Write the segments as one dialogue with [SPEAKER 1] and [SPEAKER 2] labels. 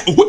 [SPEAKER 1] Ow!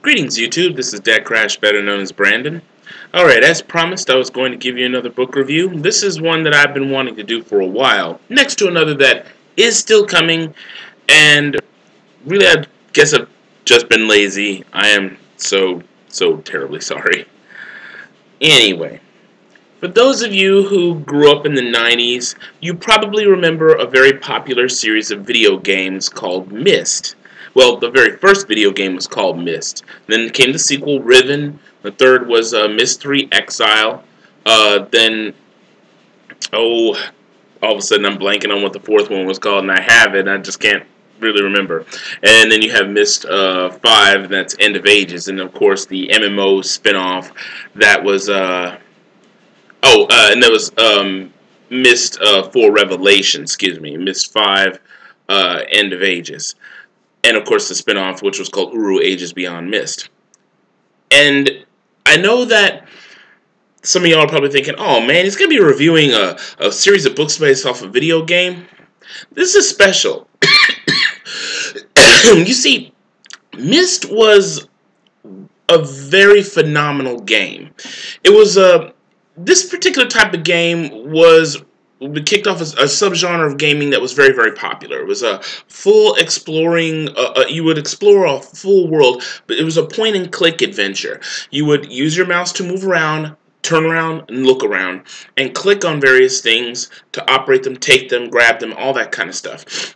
[SPEAKER 1] Greetings, YouTube. This is DecKrash, better known as Brandon. Alright, as promised, I was going to give you another book review. This is one that I've been wanting to do for a while, next to another that is still coming, and really, I guess I've just been lazy. I am so terribly sorry. Anyway, for those of you who grew up in the 90s, you probably remember a very popular series of video games called Myst. Well, the very first video game was called Myst. Then came the sequel, Riven. The third was Myst 3 Exile. Then, all of a sudden I'm blanking on what the fourth one was called, and I have it, and I just can't really remember. And then you have Myst 5, and that's End of Ages. And, of course, the MMO spinoff that was... and there was Myst 4 Revelation, excuse me, Myst 5 End of Ages. And of course the spin-off, which was called Uru Ages Beyond Myst. And I know that some of y'all are probably thinking, oh man, he's going to be reviewing a series of books based off a video game. This is special. You see, Myst was a very phenomenal game. It was this particular type of game was kicked off as a subgenre of gaming that was very, very popular. It was a full exploring, you would explore a full world, but it was a point-and-click adventure. You would use your mouse to move around, turn around, and look around, and click on various things to operate them, take them, grab them, all that kind of stuff.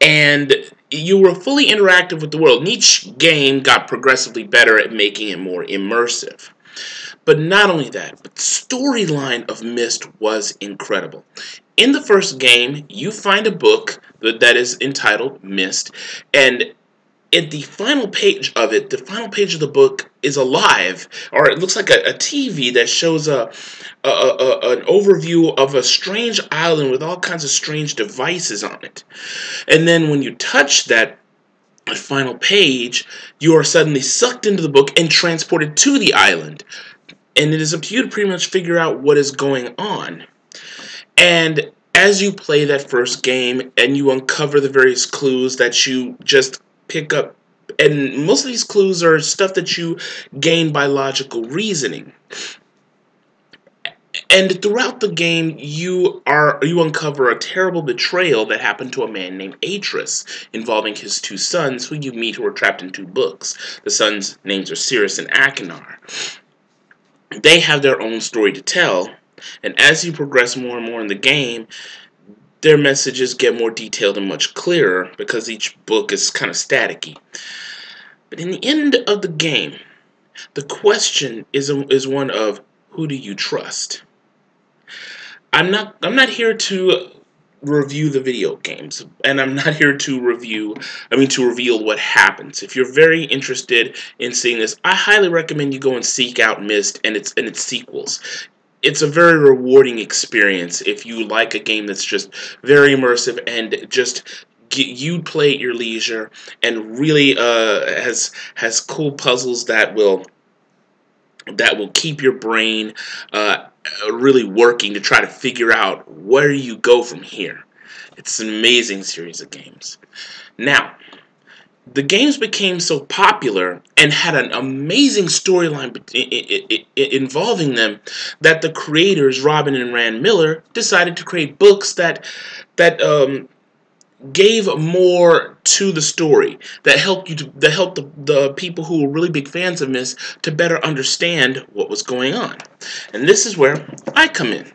[SPEAKER 1] And you were fully interactive with the world, and each game got progressively better at making it more immersive. But not only that, but the storyline of Myst was incredible. In the first game, you find a book that is entitled Myst, and at the final page of it, the final page of the book is alive, or it looks like a TV that shows an overview of a strange island with all kinds of strange devices on it. And then when you touch that final page, you are suddenly sucked into the book and transported to the island. And it is up to you to pretty much figure out what is going on. And as you play that first game and you uncover the various clues that you just pick up, and most of these clues are stuff that you gain by logical reasoning. And throughout the game, you uncover a terrible betrayal that happened to a man named Atrus, involving his two sons, who you meet who are trapped in two books. The sons' names are Cirrus and Akinar. They have their own story to tell, and as you progress more and more in the game, their messages get more detailed and much clearer because each book is kind of staticky. But in the end of the game, the question is one of, who do you trust? I'm not here to review the video games, and I'm not here to reveal what happens. If you're very interested in seeing this, I highly recommend you go and seek out Myst and its sequels. It's a very rewarding experience if you like a game that's just very immersive and just you play at your leisure and really has cool puzzles that will keep your brain really working to try to figure out where you go from here. It's an amazing series of games. Now, the games became so popular and had an amazing storyline involving them that the creators, Robyn and Rand Miller, decided to create books that gave more to the story, that helped the people who were really big fans of Myst to better understand what was going on. And this is where I come in.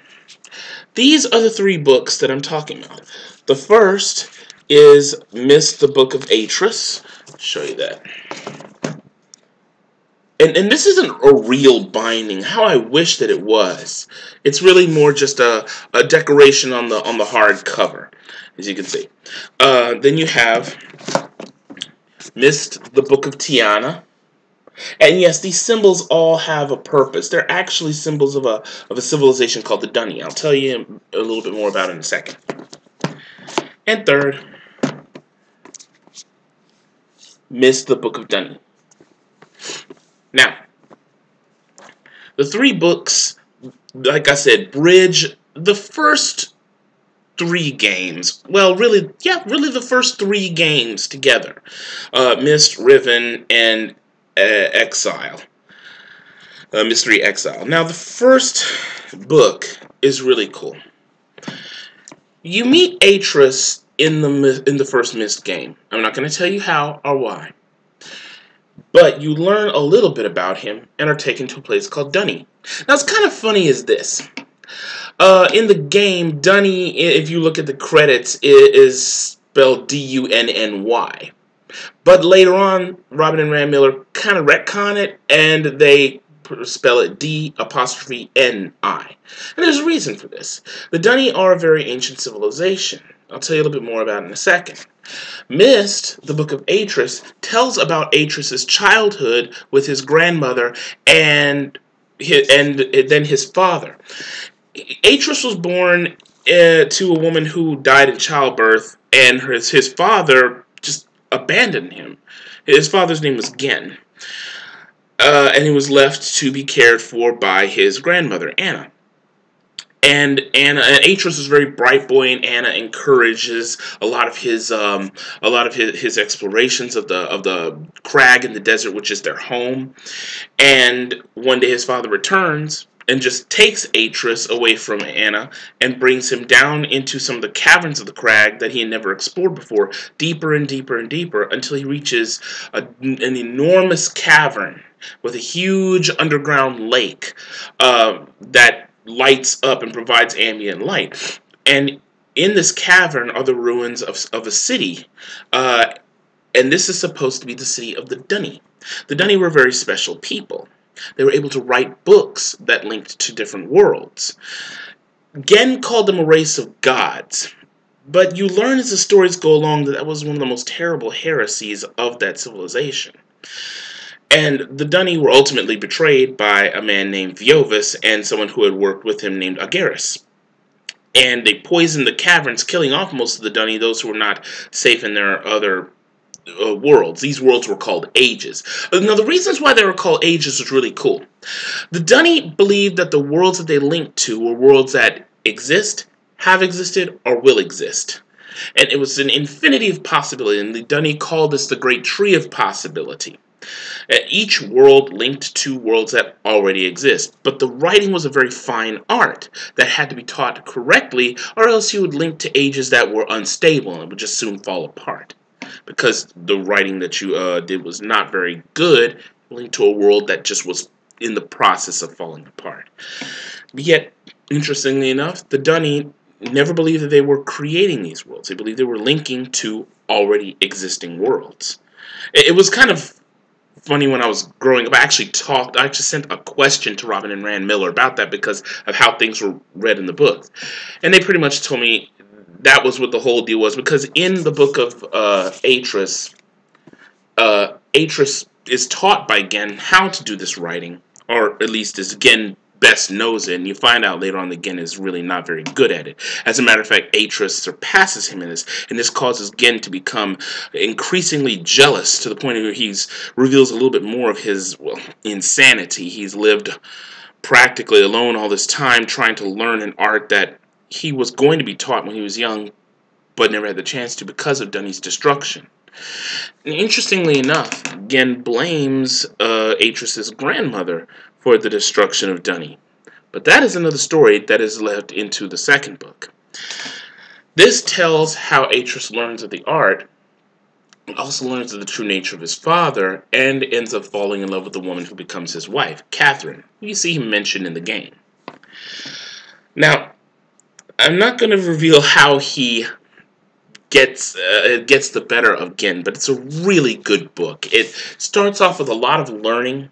[SPEAKER 1] These are the three books that I'm talking about. The first is Myst, the Book of Atrus. I'll show you that. And this isn't a real binding. How I wish that it was. It's really more just a decoration on the hard cover, as you can see. Then you have Myst, the Book of Tiana. And yes, these symbols all have a purpose. They're actually symbols of a civilization called the Dunny. I'll tell you a little bit more about it in a second. And third, Myst, the Book of Dunny. Now, The 3 books, like I said, bridge the first 3 games. Well, really, yeah, really the first 3 games together. Myst, Riven, and Exile. Mystery Exile. Now, the first book is really cool. You meet Atrus in the first Myst game. I'm not going to tell you how or why. But you learn a little bit about him and are taken to a place called Dunny. Now, it's kind of funny as this. In the game, Dunny, if you look at the credits, is spelled D-U-N-N-Y. But later on, Robyn and Rand Miller kind of retcon it, and they spell it D''N''I. And there's a reason for this. The Dunny are a very ancient civilization. I'll tell you a little bit more about it in a second. Myst, the Book of Atrus, tells about Atrus's childhood with his grandmother and then his father. Atrus was born to a woman who died in childbirth, and his father just abandoned him. His father's name was Gen, and he was left to be cared for by his grandmother, Anna. And Atrus is a very bright boy, and Anna encourages a lot of his explorations of the crag in the desert, which is their home. And one day his father returns and just takes Atrus away from Anna and brings him down into some of the caverns of the crag that he had never explored before, deeper and deeper and deeper, until he reaches an enormous cavern with a huge underground lake that lights up and provides ambient light. And in this cavern are the ruins of a city. And this is supposed to be the city of the Dunny. The Dunny were very special people. They were able to write books that linked to different worlds. Gen called them a race of gods. But you learn as the stories go along that that was one of the most terrible heresies of that civilization. And the Dunny were ultimately betrayed by a man named Viovis and someone who had worked with him named Agaris. And they poisoned the caverns, killing off most of the Dunny, those who were not safe in their other worlds. These worlds were called Ages. Now, the reasons why they were called Ages was really cool. The Dunny believed that the worlds that they linked to were worlds that exist, have existed, or will exist. And it was an infinity of possibility, and the Dunny called this the Great Tree of Possibility. Each world linked to worlds that already exist, but the writing was a very fine art that had to be taught correctly, or else you would link to ages that were unstable and would just soon fall apart. Because the writing that you did was not very good, linked to a world that just was in the process of falling apart. But yet, interestingly enough, the Dunny never believed that they were creating these worlds. They believed they were linking to already existing worlds. It was kind of funny when I was growing up. I actually sent a question to Robyn and Rand Miller about that because of how things were read in the book. And they pretty much told me that was what the whole deal was, because in the Book of Atrus, Atrus is taught by Gen how to do this writing, or at least as Gen best knows it, and you find out later on that Gen is really not very good at it. As a matter of fact, Atrus surpasses him in this, and this causes Gen to become increasingly jealous to the point where he reveals a little bit more of his, well, insanity. He's lived practically alone all this time trying to learn an art that he was going to be taught when he was young, but never had the chance to because of Dunny's destruction. And interestingly enough, Gen blames Atrus's grandmother for the destruction of Dunny. But that is another story that is left into the second book. This tells how Atrus learns of the art, and also learns of the true nature of his father, and ends up falling in love with the woman who becomes his wife, Catherine, who you see him mentioned in the game. Now, I'm not going to reveal how he gets the better of Gen, but it's a really good book. It starts off with a lot of learning,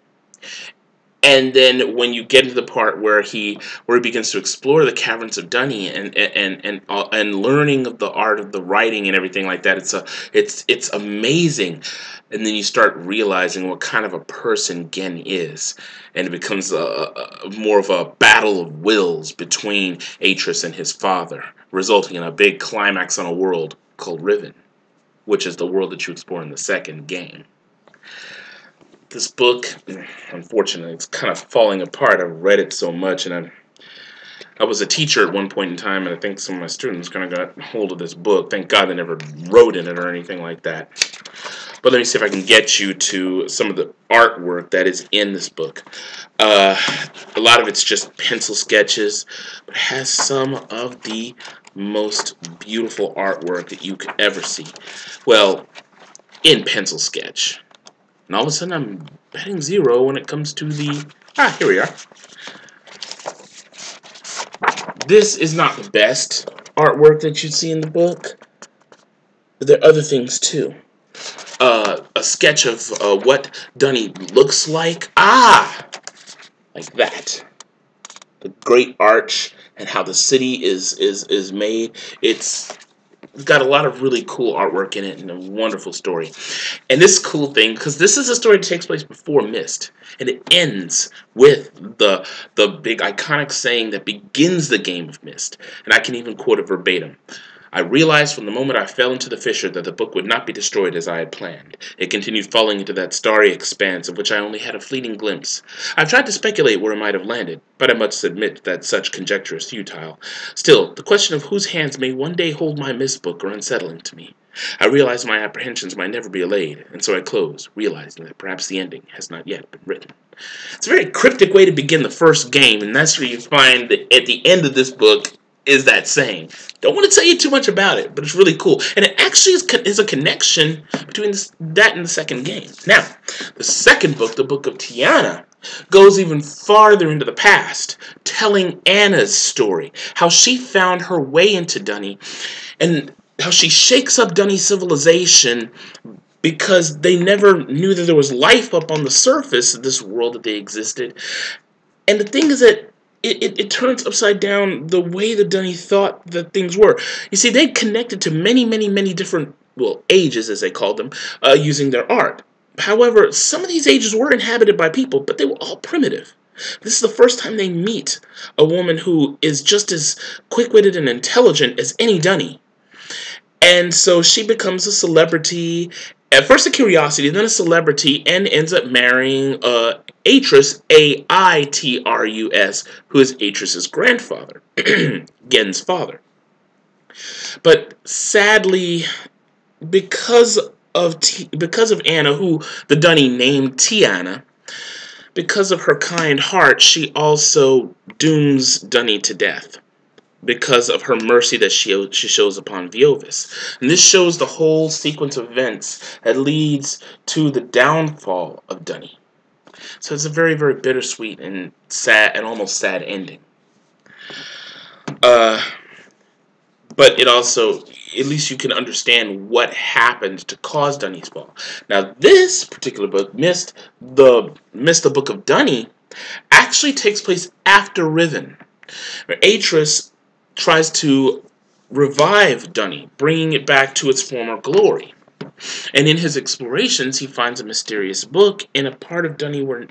[SPEAKER 1] and then when you get to the part where he begins to explore the caverns of Dunny and learning of the art of the writing and everything like that, it's amazing. And then you start realizing what kind of a person Gen is, and it becomes more of a battle of wills between Atrus and his father, resulting in a big climax on a world called Riven, which is the world that you explore in the second game. This book, unfortunately, it's kind of falling apart. I've read it so much, and I was a teacher at one point in time, and I think some of my students kind of got hold of this book. Thank God they never wrote in it or anything like that. But let me see if I can get you to some of the artwork that is in this book. A lot of it's just pencil sketches, but it has some of the most beautiful artwork that you could ever see. Well, in pencil sketch. And all of a sudden I'm betting zero when it comes to the... here we are. This is not the best artwork that you see in the book, but there are other things too. A sketch of what Dunny looks like. Like that. The great arch and how the city is made. It's got a lot of really cool artwork in it and a wonderful story. And this cool thing, because this is a story that takes place before Myst, and it ends with the big iconic saying that begins the game of Myst. And I can even quote it verbatim. I realized from the moment I fell into the fissure that the book would not be destroyed as I had planned. It continued falling into that starry expanse of which I only had a fleeting glimpse. I've tried to speculate where it might have landed, but I must admit that such conjecture is futile. Still, the question of whose hands may one day hold my Myst book are unsettling to me. I realized my apprehensions might never be allayed, and so I closed, realizing that perhaps the ending has not yet been written. It's a very cryptic way to begin the first game, and that's where you find that at the end of this book is that saying. Don't want to tell you too much about it, but it's really cool. And it actually is a connection between that and the second game. Now, the second book, the Book of Tiana, goes even farther into the past, telling Anna's story, how she found her way into Dunny, and how she shakes up Dunny's civilization because they never knew that there was life up on the surface of this world that they existed. And the thing is that it turns upside down the way that Dunny thought that things were. You see, they connected to many, many, many different, well, ages, as they called them, using their art. However, some of these ages were inhabited by people, but they were all primitive. This is the first time they meet a woman who is just as quick-witted and intelligent as any Dunny. And so she becomes a celebrity, at first a curiosity, then a celebrity, and ends up marrying Atrus, A-I-T-R-U-S, who is Atrus's grandfather, Gen's father. But sadly, because of Anna, who the Dunny named Tiana, because of her kind heart, she also dooms Dunny to death, because of her mercy that she shows upon Viovis. And this shows the whole sequence of events that leads to the downfall of Dunny. So it's a very, very bittersweet and sad and almost sad ending. But it also, at least you can understand what happened to cause Dunny's fall. Now this particular book, Myst, the Book of Dunny, actually takes place after Riven, where Atrus tries to revive Dunny, bringing it back to its former glory. And in his explorations, he finds a mysterious book in a part of Dunny where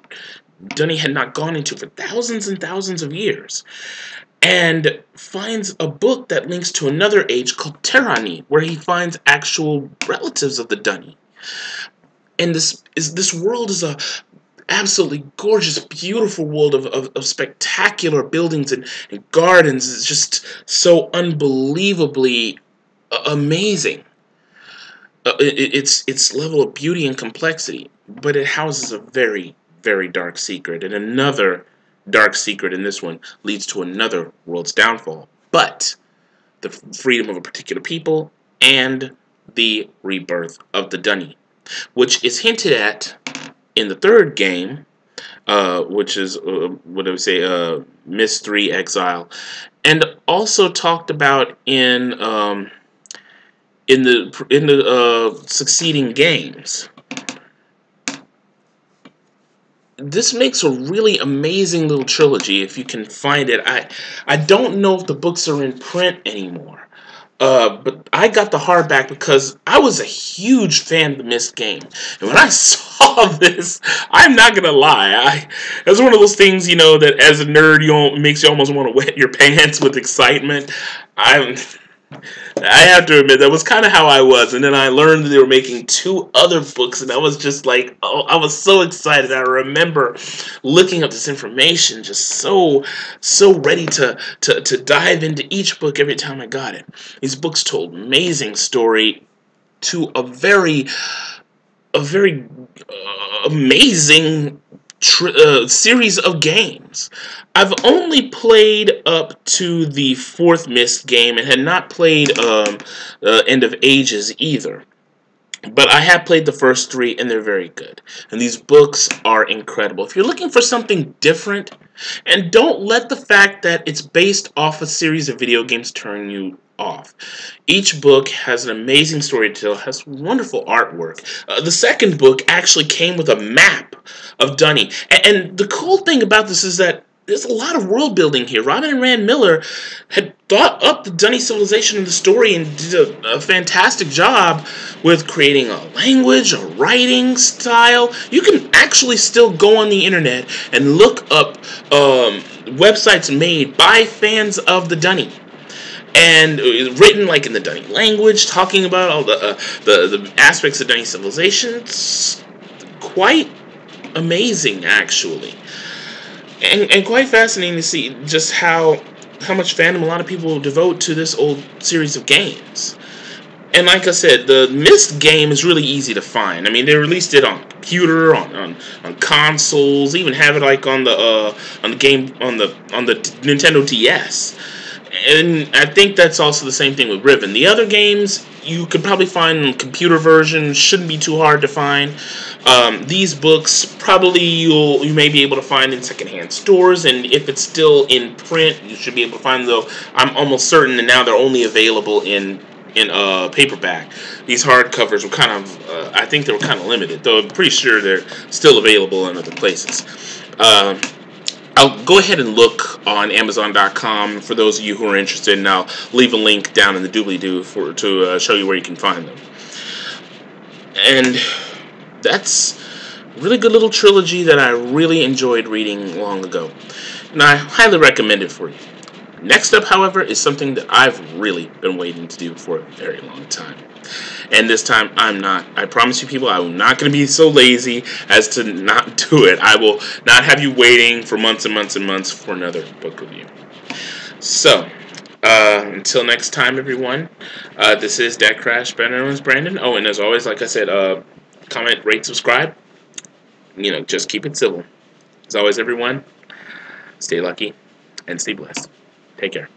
[SPEAKER 1] Dunny had not gone into for thousands and thousands of years, and finds a book that links to another age called Terani, where he finds actual relatives of the Dunny. And this world is a absolutely gorgeous, beautiful world of spectacular buildings and gardens. It's just so unbelievably amazing. Its level of beauty and complexity, but it houses a very, very dark secret, and another dark secret in this one leads to another world's downfall. But the freedom of a particular people and the rebirth of the Dunny, which is hinted at in the third game, which is what do we say, Myst 3 Exile, and also talked about in the succeeding games. This makes a really amazing little trilogy if you can find it. I don't know if the books are in print anymore. But I got the hardback because I was a huge fan of the Myst game. And when I saw this, I'm not going to lie. It was one of those things, you know, that as a nerd, makes you almost want to wet your pants with excitement. I have to admit that was kind of how I was, and then I learned that they were making 2 other books, and I was just like, oh, I was so excited. I remember looking up this information, just so ready to dive into each book every time I got it. These books told amazing story to a very amazing series of games. I've only played up to the 4th Myst game and had not played End of Ages either. But I have played the first 3, and they're very good. And these books are incredible. If you're looking for something different, and don't let the fact that it's based off a series of video games turn you off. Each book has an amazing story to tell, has wonderful artwork. The second book actually came with a map of Dunny. And the cool thing about this is that there's a lot of world building here. Robyn and Rand Miller had thought up the Dunny civilization and the story and did a fantastic job with creating a language, a writing style. You can actually still go on the internet and look up websites made by fans of the Dunny. And written like in the Dunny language, talking about all the aspects of Dunny civilization. It's quite amazing, actually. And quite fascinating to see just how much fandom a lot of people devote to this old series of games. And like I said, the Myst game is really easy to find. I mean, they released it on computer, on consoles, even have it like on the Nintendo DS. And I think that's also the same thing with Riven. The other games you could probably find computer versions, shouldn't be too hard to find. These books probably you may be able to find in secondhand stores, and if it's still in print, you should be able to find them. Though I'm almost certain that now they're only available in paperback. These hardcovers were kind of, I think they were kind of limited, though I'm pretty sure they're still available in other places. I'll go ahead and look on Amazon.com for those of you who are interested, and I'll leave a link down in the doobly-doo to show you where you can find them. And that's a really good little trilogy that I really enjoyed reading long ago, and I highly recommend it for you. Next up, however, is something that I've really been waiting to do for a very long time. And this time, I promise you people, I'm not going to be so lazy as to not do it. I will not have you waiting for months and months and months for another book review. So, until next time, everyone, this is DecKrash, better known as Brandon. Oh, and as always, like I said, comment, rate, subscribe. Just keep it civil. As always, everyone, stay lucky and stay blessed. Take care.